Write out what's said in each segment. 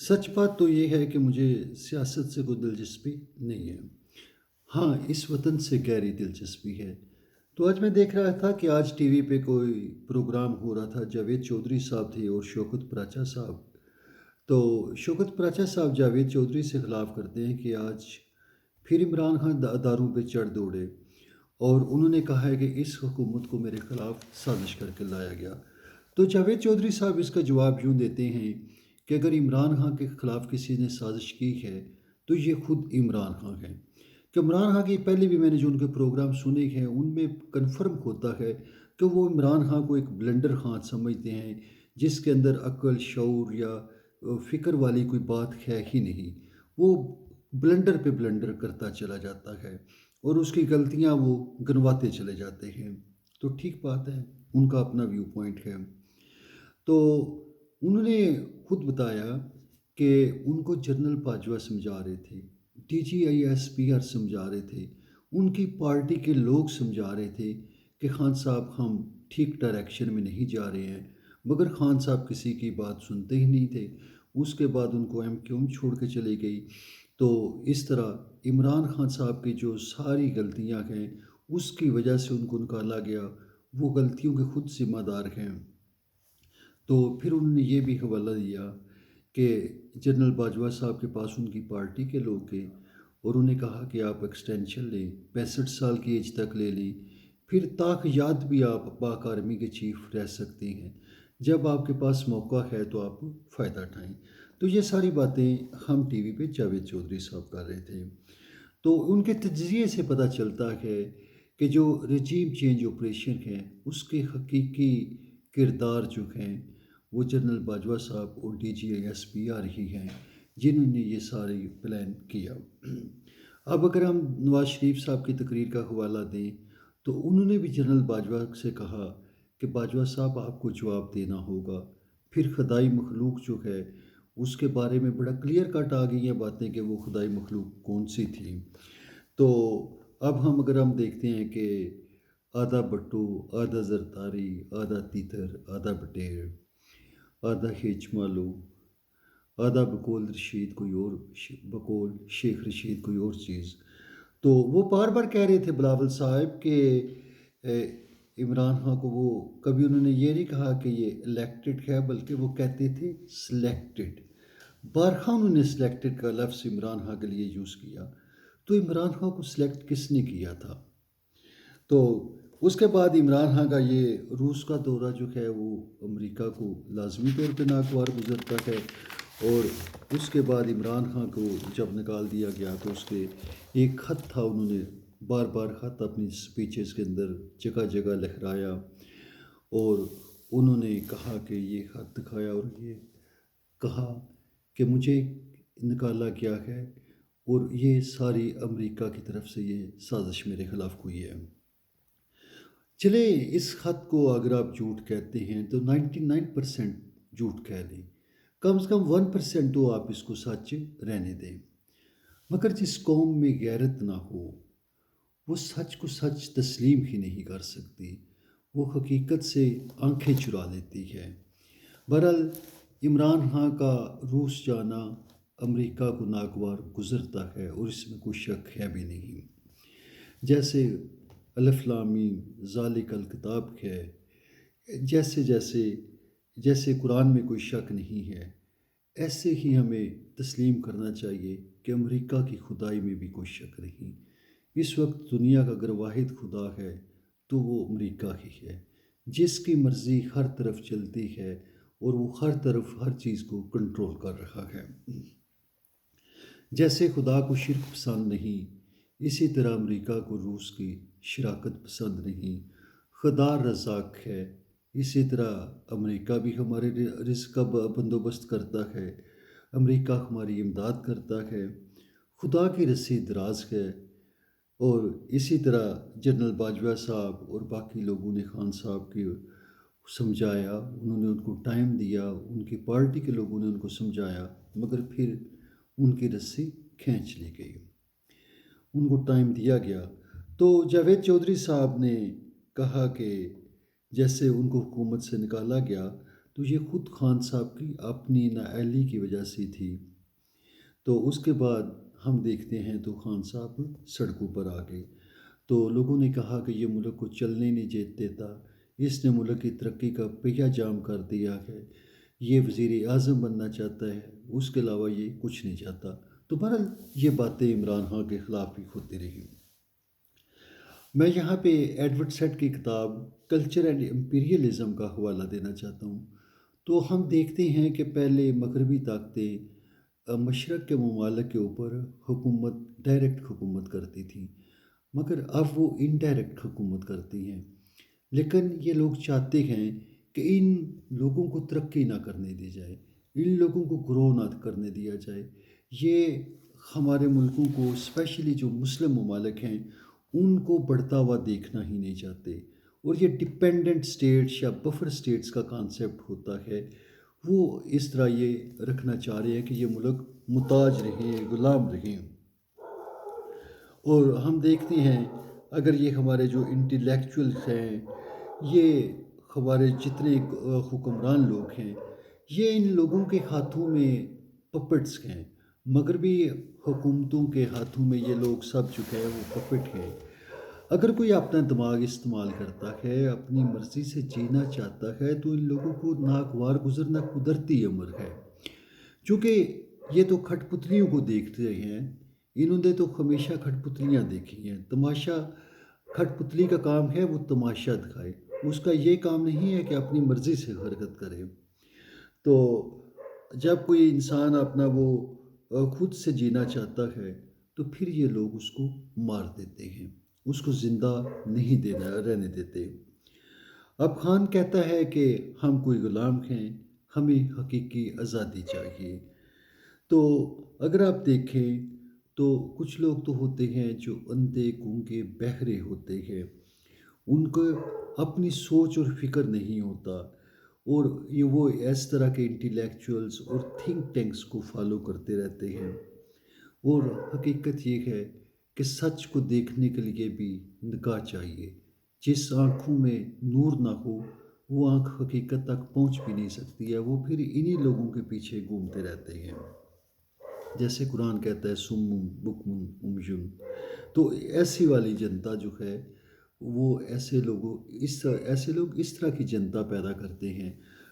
سچ بات تو یہ ہے کہ مجھے سیاست سے کوئی دلچسپی نہیں ہے۔ ہاں، اس وطن سے گہری دلچسپی ہے۔ تو آج میں دیکھ رہا تھا کہ آج ٹی وی پہ کوئی پروگرام ہو رہا تھا، جاوید چودھری صاحب تھے اور شوکت پراچا صاحب۔ تو شوکت پراچا صاحب جاوید چودھری سے خلاف کرتے ہیں کہ آج پھر عمران خان داروں پہ چڑھ دوڑے، اور انہوں نے کہا ہے کہ اس حکومت کو میرے خلاف سازش کر کے لایا گیا۔ تو جاوید چودھری صاحب اس کا جواب یوں دیتے ہیں کہ اگر عمران خان کے خلاف کسی نے سازش کی ہے تو یہ خود عمران خان ہے۔ کہ عمران خان کی پہلے بھی میں نے جو ان کے پروگرام سنے ہیں ان میں کنفرم ہوتا ہے کہ وہ عمران خان کو ایک بلنڈر خان سمجھتے ہیں، جس کے اندر عقل، شعور یا فکر والی کوئی بات ہے ہی نہیں۔ وہ بلنڈر پہ بلنڈر کرتا چلا جاتا ہے اور اس کی غلطیاں وہ گنواتے چلے جاتے ہیں۔ تو ٹھیک بات ہے، ان کا اپنا ویو پوائنٹ ہے۔ تو انہوں نے خود بتایا کہ ان کو جنرل باجوہ سمجھا رہے تھے، D G I S P R سمجھا رہے تھے، ان کی پارٹی کے لوگ سمجھا رہے تھے کہ خان صاحب ہم ٹھیک ڈائریکشن میں نہیں جا رہے ہیں، مگر خان صاحب کسی کی بات سنتے ہی نہیں تھے۔ اس کے بعد ان کو ایم کیو ایم چھوڑ کے چلی گئی۔ تو اس طرح عمران خان صاحب کی جو ساری غلطیاں ہیں اس کی وجہ سے ان کو نکالا گیا، وہ غلطیوں کے خود ذمہ دار ہیں۔ تو پھر انہوں نے یہ بھی حوالہ دیا کہ جنرل باجوہ صاحب کے پاس ان کی پارٹی کے لوگ گئے اور انہیں کہا کہ آپ ایکسٹینشن لیں، 65 سال کی ایج تک لے لیں، پھر تاحیات بھی آپ پاک آرمی کے چیف رہ سکتے ہیں، جب آپ کے پاس موقع ہے تو آپ فائدہ اٹھائیں۔ تو یہ ساری باتیں ہم ٹی وی پہ جاوید چودھری صاحب کر رہے تھے۔ تو ان کے تجزیے سے پتہ چلتا ہے کہ جو رجیم چینج آپریشن ہے اس کے حقیقی کردار جو ہیں وہ جنرل باجوہ صاحب اور D G I S P R ہی ہیں، جنہوں نے یہ ساری پلان کیا۔ اب اگر ہم نواز شریف صاحب کی تقریر کا حوالہ دیں تو انہوں نے بھی جنرل باجوہ سے کہا کہ باجوہ صاحب آپ کو جواب دینا ہوگا۔ پھر خدائی مخلوق جو ہے اس کے بارے میں بڑا کلیئر کٹ آ گئی ہیں باتیں کہ وہ خدائی مخلوق کون سی تھی۔ تو اب ہم دیکھتے ہیں کہ آدھا بٹو، آدھا زرتاری، آدھا تیتر، آدھا بٹیر، آدھا ہیچ مالو، آدھا بقول رشید کوئی اور، بقول شیخ رشید کوئی اور چیز۔ تو وہ بار بار کہہ رہے تھے بلاول صاحب کہ اے، عمران خان کو وہ کبھی انہوں نے یہ نہیں کہا کہ یہ الیکٹڈ ہے، بلکہ وہ کہتے تھے سلیکٹڈ۔ بارہا انہوں نے سلیکٹڈ کا لفظ عمران خان کے لیے یوز کیا۔ تو عمران خان کو سلیکٹ کس نے کیا تھا؟ تو اس کے بعد عمران خان کا یہ روس کا دورہ جو ہے وہ امریکہ کو لازمی طور پہ ناگوار گزرتا ہے، اور اس کے بعد عمران خان کو جب نکال دیا گیا تو اس کے ایک خط تھا، انہوں نے بار بار خط اپنی سپیچز کے اندر جگہ جگہ لہرایا، اور انہوں نے کہا کہ یہ خط دکھایا اور یہ کہا کہ مجھے نکالا گیا ہے اور یہ ساری امریکہ کی طرف سے یہ سازش میرے خلاف ہوئی ہے۔ چلے اس خط کو اگر آپ جھوٹ کہتے ہیں تو 99% جھوٹ کہہ لیں، کم سے کم 1% تو آپ اس کو سچ رہنے دیں۔ مگر جس قوم میں غیرت نہ ہو وہ سچ کو سچ تسلیم ہی نہیں کر سکتی، وہ حقیقت سے آنکھیں چرا لیتی ہے۔ بہرحال عمران خان کا روس جانا امریکہ کو ناگوار گزرتا ہے اور اس میں کوئی شک ہے بھی نہیں۔ جیسے الف لام میم ذالک الکتاب ہے، جیسے قرآن میں کوئی شک نہیں ہے، ایسے ہی ہمیں تسلیم کرنا چاہیے کہ امریکہ کی خدائی میں بھی کوئی شک نہیں۔ اس وقت دنیا کا اگر واحد خدا ہے تو وہ امریکہ ہی ہے، جس کی مرضی ہر طرف چلتی ہے اور وہ ہر طرف ہر چیز کو کنٹرول کر رہا ہے۔ جیسے خدا کو شرک پسند نہیں، اسی طرح امریکہ کو روس کی شراکت پسند نہیں۔ خدا رزاق ہے، اسی طرح امریکہ بھی ہمارے رزق کا بندوبست کرتا ہے، امریکہ ہماری امداد کرتا ہے، خدا کی رسی دراز ہے۔ اور اسی طرح جنرل باجوہ صاحب اور باقی لوگوں نے خان صاحب کی سمجھایا، انہوں نے ان کو ٹائم دیا، ان کی پارٹی کے لوگوں نے ان کو سمجھایا، مگر پھر ان کی رسی کھینچ لی گئی، ان کو ٹائم دیا گیا۔ تو جاوید چودھری صاحب نے کہا کہ جیسے ان کو حکومت سے نکالا گیا تو یہ خود خان صاحب کی اپنی نااہلی کی وجہ سے تھی۔ تو اس کے بعد ہم دیکھتے ہیں تو خان صاحب سڑکوں پر آ گئے، تو لوگوں نے کہا کہ یہ ملک کو چلنے نہیں دیتا، اس نے ملک کی ترقی کا پہیہ جام کر دیا ہے، یہ وزیر اعظم بننا چاہتا ہے، اس کے علاوہ یہ کچھ نہیں چاہتا۔ تو بہرحال یہ باتیں عمران خان کے خلاف بھی ہوتی رہی۔ میں یہاں پہ ایڈورڈ سیڈ کی کتاب کلچر اینڈ امپیریلزم کا حوالہ دینا چاہتا ہوں۔ تو ہم دیکھتے ہیں کہ پہلے مغربی طاقتیں مشرق کے ممالک کے اوپر حکومت ڈائریکٹ حکومت کرتی تھیں، مگر اب وہ انڈائریکٹ حکومت کرتی ہیں۔ لیکن یہ لوگ چاہتے ہیں کہ ان لوگوں کو ترقی نہ کرنے دی جائے، ان لوگوں کو گرو نہ کرنے دیا جائے۔ یہ ہمارے ملکوں کو اسپیشلی جو مسلم ممالک ہیں ان کو بڑھتا ہوا دیکھنا ہی نہیں چاہتے، اور یہ ڈپینڈنٹ سٹیٹس یا بفر سٹیٹس کا کانسیپٹ ہوتا ہے، وہ اس طرح یہ رکھنا چاہ رہے ہیں کہ یہ ملک محتاج رہیں، غلام رہیں۔ اور ہم دیکھتے ہیں اگر یہ ہمارے جو انٹلیکچوئلس ہیں، یہ ہمارے جتنے حکمران لوگ ہیں، یہ ان لوگوں کے ہاتھوں میں پپٹس ہیں، مغربی حکومتوں کے ہاتھوں میں یہ لوگ سب جو ہے وہ پپٹ ہیں۔ اگر کوئی اپنا دماغ استعمال کرتا ہے، اپنی مرضی سے جینا چاہتا ہے، تو ان لوگوں کو ناگوار گزرنا قدرتی امر ہے۔ چونکہ یہ تو کھٹ پتلیوں کو دیکھتے ہیں، انہوں نے تو ہمیشہ کھٹ پتلیاں دیکھی ہیں۔ تماشا، کھٹ پتلی کا کام ہے وہ تماشا دکھائے، اس کا یہ کام نہیں ہے کہ اپنی مرضی سے حرکت کرے۔ تو جب کوئی انسان اپنا وہ خود سے جینا چاہتا ہے تو پھر یہ لوگ اس کو مار دیتے ہیں، اس کو زندہ نہیں رہنے دیتے۔ اب خان کہتا ہے کہ ہم کوئی غلام ہیں، ہمیں حقیقی آزادی چاہیے۔ تو اگر آپ دیکھیں تو کچھ لوگ تو ہوتے ہیں جو اندھے گونگے بہرے ہوتے ہیں، ان کو اپنی سوچ اور فکر نہیں ہوتا، اور یہ وہ اس طرح کے انٹلیکچوئلز اور تھنک ٹینکس کو فالو کرتے رہتے ہیں۔ اور حقیقت یہ ہے کہ سچ کو دیکھنے کے لیے بھی نگاہ چاہیے۔ جس آنکھوں میں نور نہ ہو وہ آنکھ حقیقت تک پہنچ بھی نہیں سکتی ہے، وہ پھر انہی لوگوں کے پیچھے گھومتے رہتے ہیں۔ جیسے قرآن کہتا ہے سمم بکم عمیٌ۔ تو ایسی والی جنتا جو ہے وہ ایسے لوگ اس طرح کی جنتا پیدا کرتے ہیں،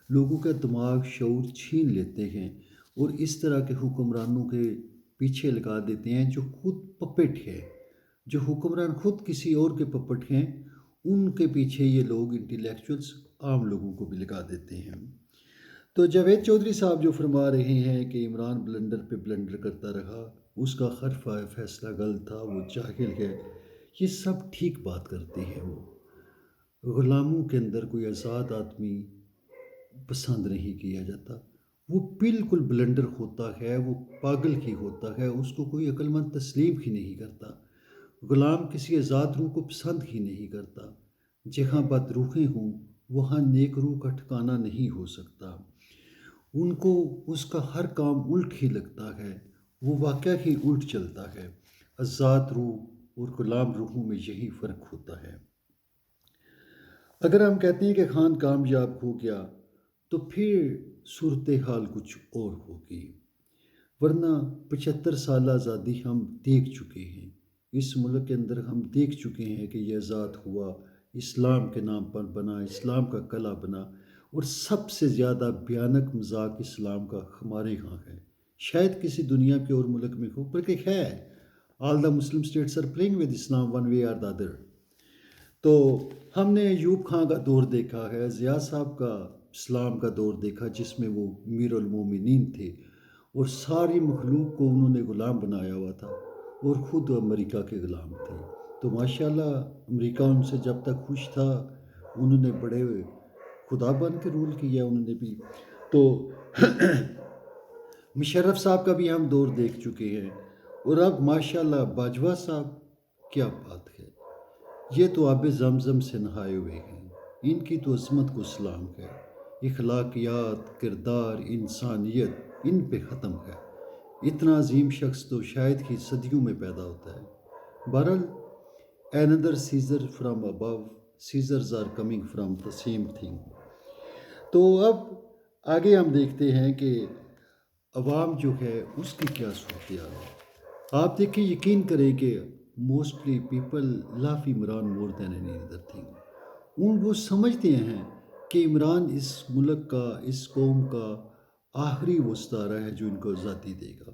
لوگوں کا دماغ شعور چھین لیتے ہیں، اور اس طرح کے حکمرانوں کے پیچھے لگا دیتے ہیں جو خود پپٹ ہے۔ جو حکمران خود کسی اور کے پپٹ ہیں، ان کے پیچھے یہ لوگ انٹلیکچوئلز عام لوگوں کو بھی لگا دیتے ہیں۔ تو جاوید چودھری صاحب جو فرما رہے ہیں کہ عمران بلنڈر پہ بلنڈر کرتا رہا، اس کا ہر فیصلہ غلط تھا، وہ جاہل ہے، یہ سب ٹھیک بات کرتے ہیں۔ وہ غلاموں کے اندر کوئی آزاد آدمی پسند نہیں کیا جاتا، وہ بالکل بلنڈر ہوتا ہے، وہ پاگل ہی ہوتا ہے، اس کو کوئی عقل مند تسلیم ہی نہیں کرتا۔ غلام کسی آزاد روح کو پسند ہی نہیں کرتا۔ جہاں بد روحیں ہوں وہاں نیک روح کا ٹھکانہ نہیں ہو سکتا۔ ان کو اس کا ہر کام الٹ ہی لگتا ہے، وہ واقعہ ہی الٹ چلتا ہے۔ آزاد روح اور غلام روحوں میں یہی فرق ہوتا ہے۔ اگر ہم کہتے ہیں کہ خان کامیاب ہو گیا تو پھر صورتحال کچھ اور ہوگی، ورنہ 75 سال آزادی ہم دیکھ چکے ہیں۔ اس ملک کے اندر ہم دیکھ چکے ہیں کہ یہ آزاد ہوا، اسلام کے نام پر بنا، اسلام کا قلعہ بنا، اور سب سے زیادہ بھیانک مذاق اسلام کا ہمارے ہاں ہے، شاید کسی دنیا کے اور ملک میں ہو، بلکہ ہے۔ All the Muslim states are playing with Islam one way اور دا ادر۔ تو ہم نے ایوب خان کا دور دیکھا ہے، ضیاء صاحب کا اسلام کا دور دیکھا جس میں وہ امیر المومنین تھے، اور ساری مخلوق کو انہوں نے غلام بنایا ہوا تھا، اور خود امریکہ کے غلام تھے۔ تو ماشاءاللہ امریکہ ان سے جب تک خوش تھا انہوں نے بڑے خدا بن کے رول کیا انہوں نے بھی۔ تو مشرف صاحب کا بھی ہم دور دیکھ چکے ہیں، اور اب ماشاءاللہ باجوہ صاحب، کیا بات ہے، یہ تو آب زمزم سے نہائے ہوئے ہیں، ان کی تو عظمت کو سلام ہے۔ اخلاقیات، کردار، انسانیت ان پہ ختم ہے۔ اتنا عظیم شخص تو شاید ہی صدیوں میں پیدا ہوتا ہے۔ بہرحال another Caesar from above, Caesars are coming from the same thing۔ تو اب آگے ہم دیکھتے ہیں کہ عوام جو ہے اس کی کیا صورتحال ہے۔ آپ دیکھیں، یقین کریں کہ موسٹلی پیپل لو عمران مور دین اینی ادر تھنگ۔ وہ سمجھتے ہیں کہ عمران اس ملک کا، اس قوم کا آخری وہ ستارہ ہے جو ان کو آزادی دے گا۔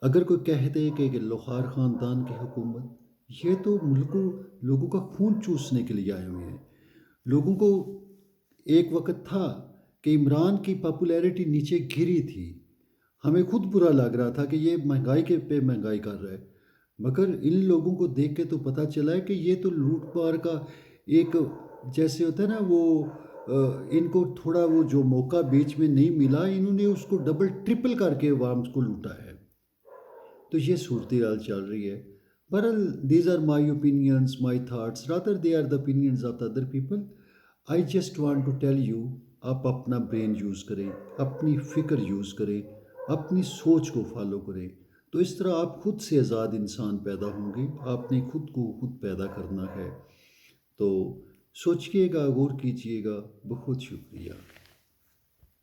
اگر کوئی کہتے کہ لوہار خاندان کی حکومت، یہ تو لوگوں کا خون چوسنے کے لیے آئے ہوئے ہیں۔ لوگوں کو ایک وقت تھا کہ عمران کی پاپولیرٹی نیچے گری تھی، ہمیں خود برا لگ رہا تھا کہ یہ مہنگائی کے پہ مہنگائی کر رہا ہے، مگر ان لوگوں کو دیکھ کے تو پتہ چلا ہے کہ یہ تو لوٹ مار کا ایک، جیسے ہوتا ہے نا وہ ان کو تھوڑا وہ جو موقع بیچ میں نہیں ملا، انہوں نے اس کو ڈبل ٹرپل کر کے عوام کو لوٹا ہے۔ تو یہ صورتحال چل رہی ہے۔ بہرحال these are my opinions, my thoughts, rather they are the opinions of other people. I just want to tell you, آپ اپنا برین یوز کریں، اپنی فکر یوز کریں، اپنی سوچ کو فالو کریں، تو اس طرح آپ خود سے آزاد انسان پیدا ہوں گے۔ آپ نے خود کو خود پیدا کرنا ہے۔ تو سوچئے گا، غور کیجئے گا۔ بہت شکریہ۔